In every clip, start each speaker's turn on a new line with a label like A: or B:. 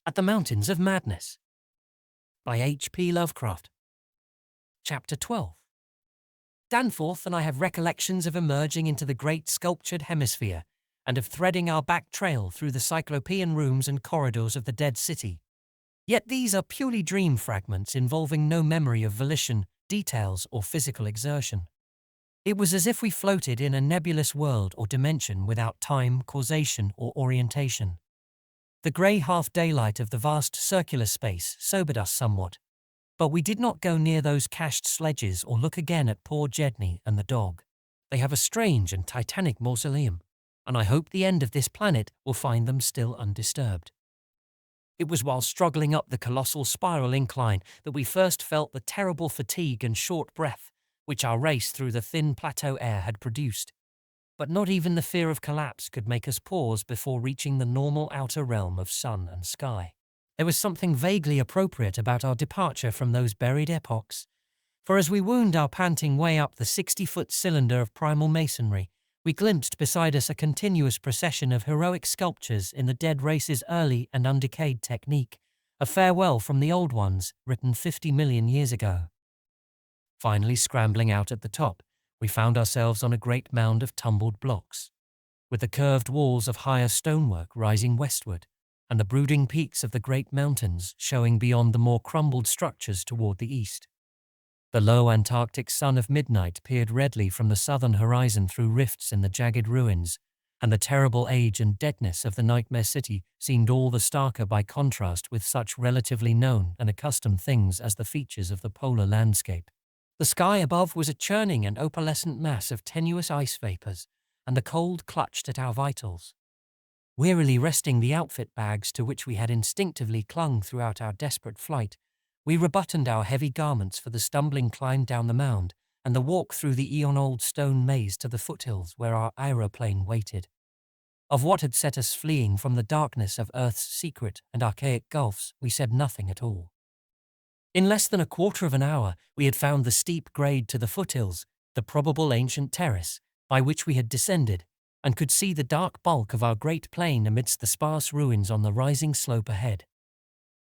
A: at the Mountains of Madness by H.P. Lovecraft. Chapter 12. Danforth and I have recollections of emerging into the great sculptured hemisphere and of threading our back trail through the cyclopean rooms and corridors of the dead city. Yet these are purely dream fragments involving no memory of volition, details, or physical exertion. It was as if we floated in a nebulous world or dimension without time, causation, or orientation. The grey half-daylight of the vast circular space sobered us somewhat, but we did not go near those cached sledges or look again at poor Jedney and the dog. They have a strange and titanic mausoleum, and I hope the end of this planet will find them still undisturbed. It was while struggling up the colossal spiral incline that we first felt the terrible fatigue and short breath which our race through the thin plateau air had produced. But not even the fear of collapse could make us pause before reaching the normal outer realm of sun and sky. There was something vaguely appropriate about our departure from those buried epochs, for as we wound our panting way up the 60-foot cylinder of primal masonry, we glimpsed beside us a continuous procession of heroic sculptures in the dead race's early and undecayed technique, a farewell from the old ones written 50 million years ago. Finally scrambling out at the top, we found ourselves on a great mound of tumbled blocks, with the curved walls of higher stonework rising westward, and the brooding peaks of the great mountains showing beyond the more crumbled structures toward the east. The low Antarctic sun of midnight peered redly from the southern horizon through rifts in the jagged ruins, and the terrible age and deadness of the nightmare city seemed all the starker by contrast with such relatively known and accustomed things as the features of the polar landscape. The sky above was a churning and opalescent mass of tenuous ice vapors, and the cold clutched at our vitals. Wearily resting the outfit bags to which we had instinctively clung throughout our desperate flight, we rebuttoned our heavy garments for the stumbling climb down the mound and the walk through the eon-old stone maze to the foothills where our aeroplane waited. Of what had set us fleeing from the darkness of Earth's secret and archaic gulfs, we said nothing at all. In less than a quarter of an hour, we had found the steep grade to the foothills, the probable ancient terrace, by which we had descended, and could see the dark bulk of our great plane amidst the sparse ruins on the rising slope ahead.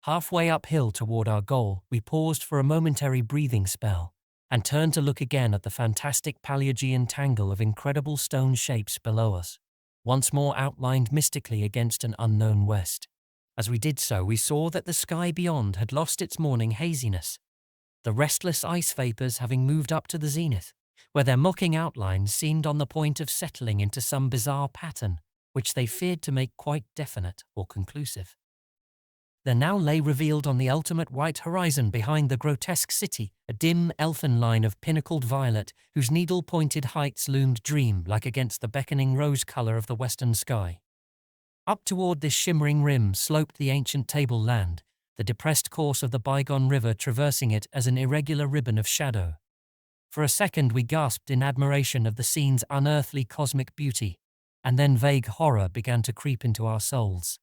A: Halfway uphill toward our goal, we paused for a momentary breathing spell, and turned to look again at the fantastic Paleogean tangle of incredible stone shapes below us, once more outlined mystically against an unknown west. As we did so, we saw that the sky beyond had lost its morning haziness, the restless ice vapors having moved up to the zenith, where their mocking outlines seemed on the point of settling into some bizarre pattern, which they feared to make quite definite or conclusive. There now lay revealed on the ultimate white horizon behind the grotesque city a dim elfin line of pinnacled violet whose needle-pointed heights loomed dream-like against the beckoning rose color of the western sky. Up toward this shimmering rim sloped the ancient tableland, the depressed course of the bygone river traversing it as an irregular ribbon of shadow. For a second we gasped in admiration of the scene's unearthly cosmic beauty, and then vague horror began to creep into our souls.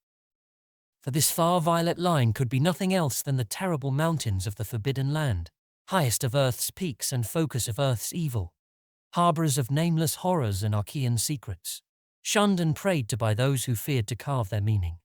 A: For this far violet line could be nothing else than the terrible mountains of the Forbidden Land, highest of Earth's peaks and focus of Earth's evil, harbours of nameless horrors and Archean secrets, shunned and prayed to by those who feared to carve their meaning,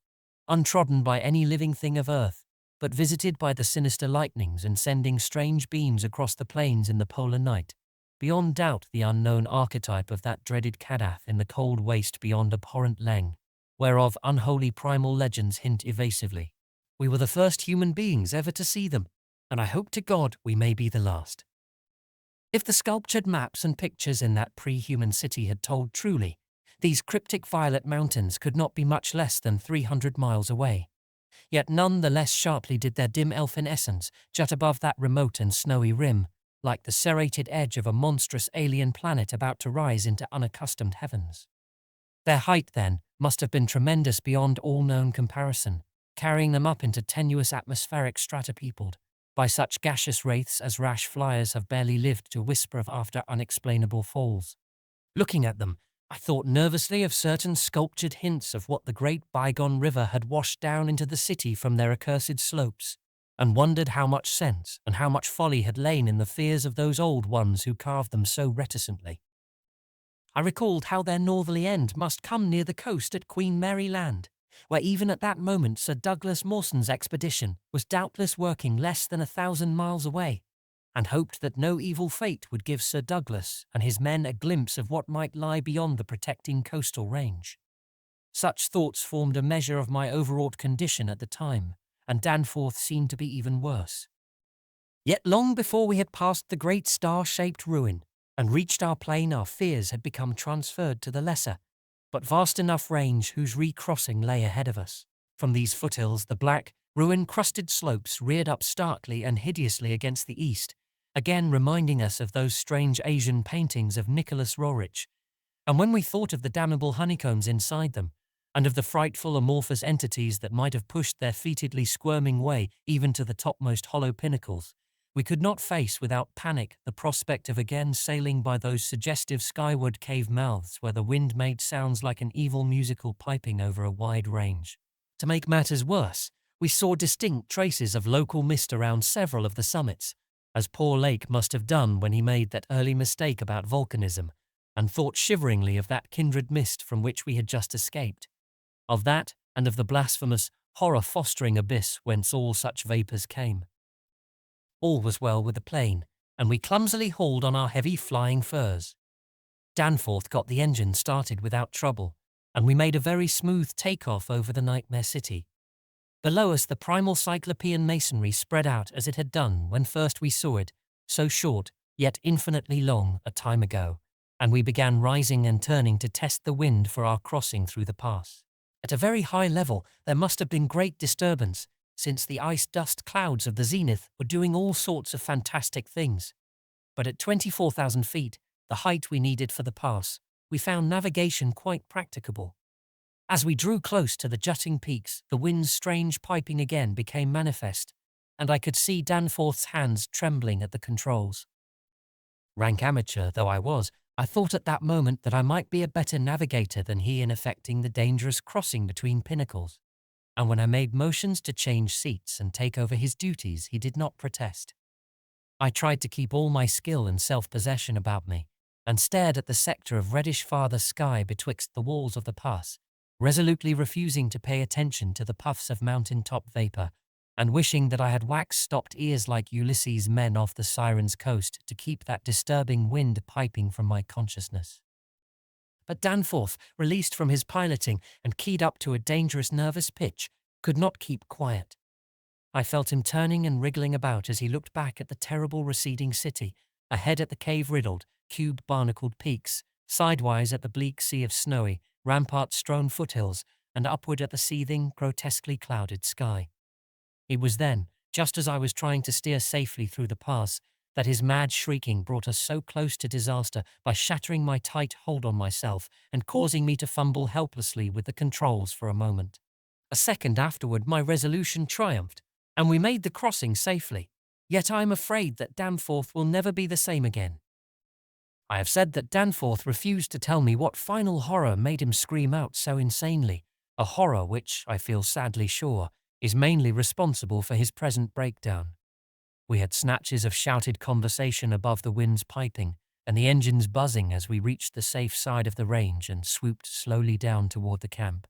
A: untrodden by any living thing of Earth, but visited by the sinister lightnings and sending strange beams across the plains in the polar night, beyond doubt the unknown archetype of that dreaded Kadath in the cold waste beyond abhorrent Leng, whereof unholy primal legends hint evasively. We were the first human beings ever to see them, and I hope to God we may be the last. If the sculptured maps and pictures in that pre-human city had told truly, these cryptic violet mountains could not be much less than 300 miles away. Yet none the less sharply did their dim elfin essence jut above that remote and snowy rim, like the serrated edge of a monstrous alien planet about to rise into unaccustomed heavens. Their height, then, must have been tremendous beyond all known comparison, carrying them up into tenuous atmospheric strata peopled by such gaseous wraiths as rash flyers have barely lived to whisper of after unexplainable falls. Looking at them, I thought nervously of certain sculptured hints of what the great bygone river had washed down into the city from their accursed slopes, and wondered how much sense and how much folly had lain in the fears of those old ones who carved them so reticently. I recalled how their northerly end must come near the coast at Queen Mary Land, where even at that moment Sir Douglas Mawson's expedition was doubtless working less than 1,000 miles away, and hoped that no evil fate would give Sir Douglas and his men a glimpse of what might lie beyond the protecting coastal range. Such thoughts formed a measure of my overwrought condition at the time, and Danforth seemed to be even worse. Yet long before we had passed the great star-shaped ruin and reached our plain, our fears had become transferred to the lesser, but vast enough range whose recrossing lay ahead of us. From these foothills the black, ruin-crusted slopes reared up starkly and hideously against the east, again reminding us of those strange Asian paintings of Nicholas Roerich, and when we thought of the damnable honeycombs inside them, and of the frightful amorphous entities that might have pushed their fetidly squirming way even to the topmost hollow pinnacles, we could not face without panic the prospect of again sailing by those suggestive skyward cave mouths where the wind made sounds like an evil musical piping over a wide range. To make matters worse, we saw distinct traces of local mist around several of the summits, as poor Lake must have done when he made that early mistake about volcanism, and thought shiveringly of that kindred mist from which we had just escaped. Of that, and of the blasphemous, horror-fostering abyss whence all such vapours came. All was well with the plane, and we clumsily hauled on our heavy flying furs. Danforth got the engine started without trouble, and we made a very smooth take-off over the nightmare city. Below us the primal cyclopean masonry spread out as it had done when first we saw it, so short, yet infinitely long, a time ago, and we began rising and turning to test the wind for our crossing through the pass. At a very high level there must have been great disturbance, since the ice-dust clouds of the zenith were doing all sorts of fantastic things. But at 24,000 feet, the height we needed for the pass, we found navigation quite practicable. As we drew close to the jutting peaks, the wind's strange piping again became manifest, and I could see Danforth's hands trembling at the controls. Rank amateur though I was, I thought at that moment that I might be a better navigator than he in effecting the dangerous crossing between pinnacles, and when I made motions to change seats and take over his duties, he did not protest. I tried to keep all my skill and self-possession about me, and stared at the sector of reddish farther sky betwixt the walls of the pass, resolutely refusing to pay attention to the puffs of mountain-top vapor, and wishing that I had wax-stopped ears like Ulysses' men off the Siren's coast to keep that disturbing wind piping from my consciousness. But Danforth, released from his piloting and keyed up to a dangerous nervous pitch, could not keep quiet. I felt him turning and wriggling about as he looked back at the terrible receding city, ahead at the cave-riddled, cube-barnacled peaks, sidewise at the bleak sea of snowy, rampart-strewn foothills, and upward at the seething, grotesquely clouded sky. It was then, just as I was trying to steer safely through the pass, that his mad shrieking brought us so close to disaster by shattering my tight hold on myself and causing me to fumble helplessly with the controls for a moment. A second afterward my resolution triumphed, and we made the crossing safely. Yet I am afraid that Danforth will never be the same again. I have said that Danforth refused to tell me what final horror made him scream out so insanely, a horror which, I feel sadly sure, is mainly responsible for his present breakdown. We had snatches of shouted conversation above the wind's piping and the engines buzzing as we reached the safe side of the range and swooped slowly down toward the camp.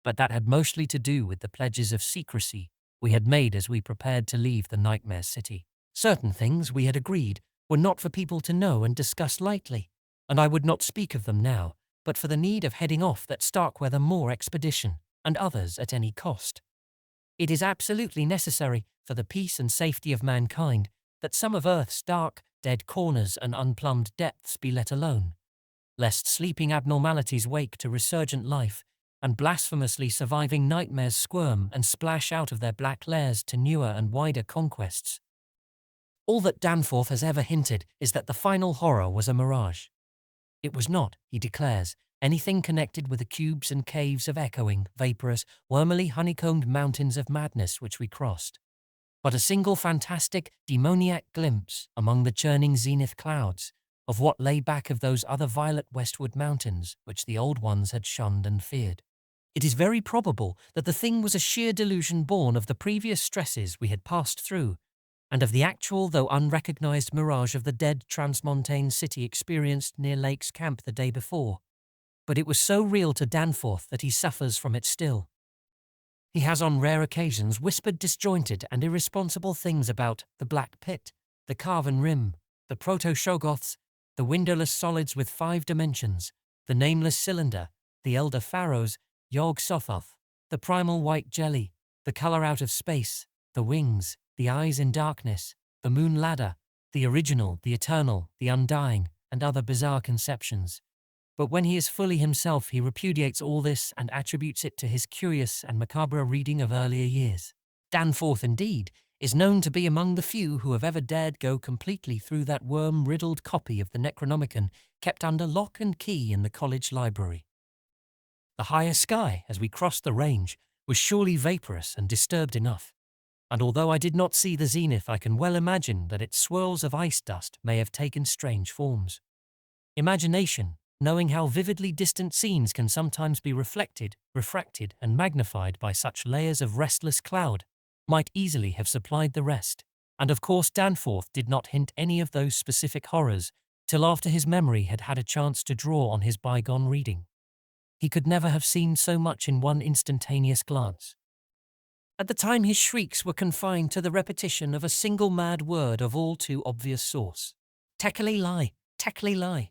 A: But that had mostly to do with the pledges of secrecy we had made as we prepared to leave the nightmare city. Certain things, we had agreed, were not for people to know and discuss lightly, and I would not speak of them now, but for the need of heading off that Starkweather Moor expedition, and others at any cost. It is absolutely necessary, for the peace and safety of mankind, that some of Earth's dark, dead corners and unplumbed depths be let alone, lest sleeping abnormalities wake to resurgent life, and blasphemously surviving nightmares squirm and splash out of their black lairs to newer and wider conquests. All that Danforth has ever hinted is that the final horror was a mirage. It was not, he declares, anything connected with the cubes and caves of echoing, vaporous, wormily honeycombed mountains of madness which we crossed, but a single fantastic, demoniac glimpse among the churning zenith clouds of what lay back of those other violet westward mountains which the old ones had shunned and feared. It is very probable that the thing was a sheer delusion born of the previous stresses we had passed through, and of the actual though unrecognized mirage of the dead transmontane city experienced near Lake's camp the day before. But it was so real to Danforth that he suffers from it still. He has on rare occasions whispered disjointed and irresponsible things about the Black Pit, the Carven Rim, the Proto-Shoggoths, the windowless solids with 5 dimensions, the nameless cylinder, the Elder Pharaohs, Yog-Sothoth, the primal white jelly, the color out of space, the wings, the eyes in darkness, the moon ladder, the original, the eternal, the undying, and other bizarre conceptions. But when he is fully himself, he repudiates all this and attributes it to his curious and macabre reading of earlier years. Danforth, indeed, is known to be among the few who have ever dared go completely through that worm-riddled copy of the Necronomicon kept under lock and key in the college library. The higher sky, as we crossed the range, was surely vaporous and disturbed enough, and although I did not see the zenith, I can well imagine that its swirls of ice dust may have taken strange forms. Imagination, knowing how vividly distant scenes can sometimes be reflected, refracted, and magnified by such layers of restless cloud, might easily have supplied the rest. And of course Danforth did not hint any of those specific horrors till after his memory had had a chance to draw on his bygone reading. He could never have seen so much in one instantaneous glance. At the time his shrieks were confined to the repetition of a single mad word of all too obvious source. Tekeli lie,